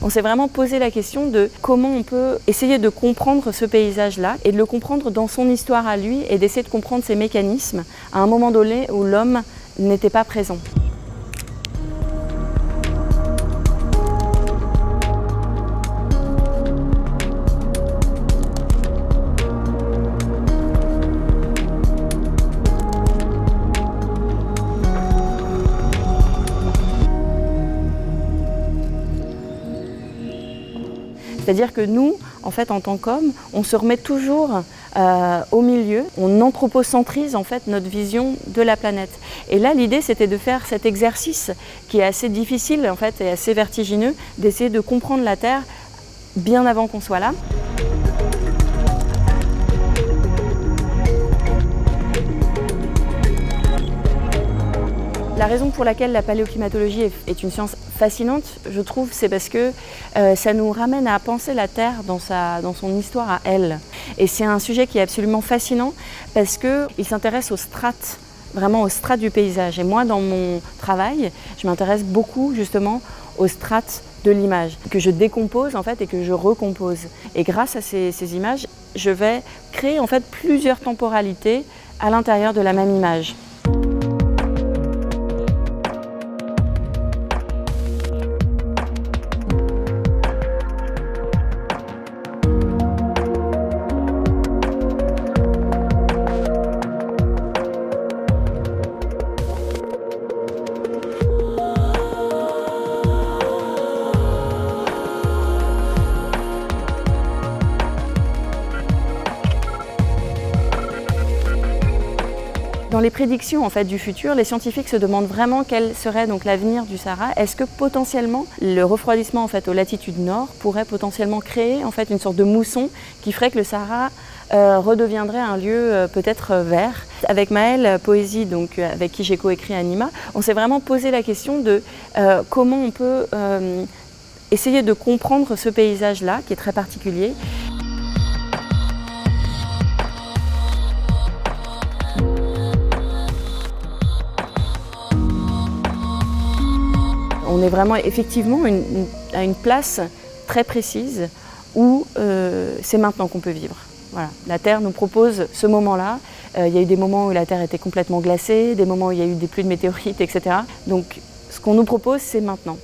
On s'est vraiment posé la question de comment on peut essayer de comprendre ce paysage-là et de le comprendre dans son histoire à lui et d'essayer de comprendre ses mécanismes à un moment donné où l'homme n'était pas présent. C'est-à-dire que nous, en fait, en tant qu'hommes, on se remet toujours au milieu, on anthropocentrise en fait notre vision de la planète. Et là, l'idée, c'était de faire cet exercice qui est assez difficile en fait et assez vertigineux, d'essayer de comprendre la Terre bien avant qu'on soit là. La raison pour laquelle la paléoclimatologie est une science fascinante, je trouve, c'est parce que ça nous ramène à penser la Terre dans son histoire à elle. Et c'est un sujet qui est absolument fascinant parce qu'il s'intéresse aux strates, vraiment aux strates du paysage. Et moi, dans mon travail, je m'intéresse beaucoup justement aux strates de l'image, que je décompose en fait et que je recompose. Et grâce à ces images, je vais créer en fait plusieurs temporalités à l'intérieur de la même image. Dans les prédictions en fait, du futur, les scientifiques se demandent vraiment quel serait donc l'avenir du Sahara. Est-ce que potentiellement le refroidissement en fait, aux latitudes nord pourrait potentiellement créer en fait, une sorte de mousson qui ferait que le Sahara redeviendrait un lieu peut-être vert. Avec Maëlle Poésie, donc, avec qui j'ai coécrit Anima, on s'est vraiment posé la question de comment on peut essayer de comprendre ce paysage-là qui est très particulier. On est vraiment effectivement à une place très précise où c'est maintenant qu'on peut vivre. Voilà. La Terre nous propose ce moment-là. Il y a eu des moments où la Terre était complètement glacée, des moments où il y a eu des pluies de météorites, etc. Donc ce qu'on nous propose, c'est maintenant.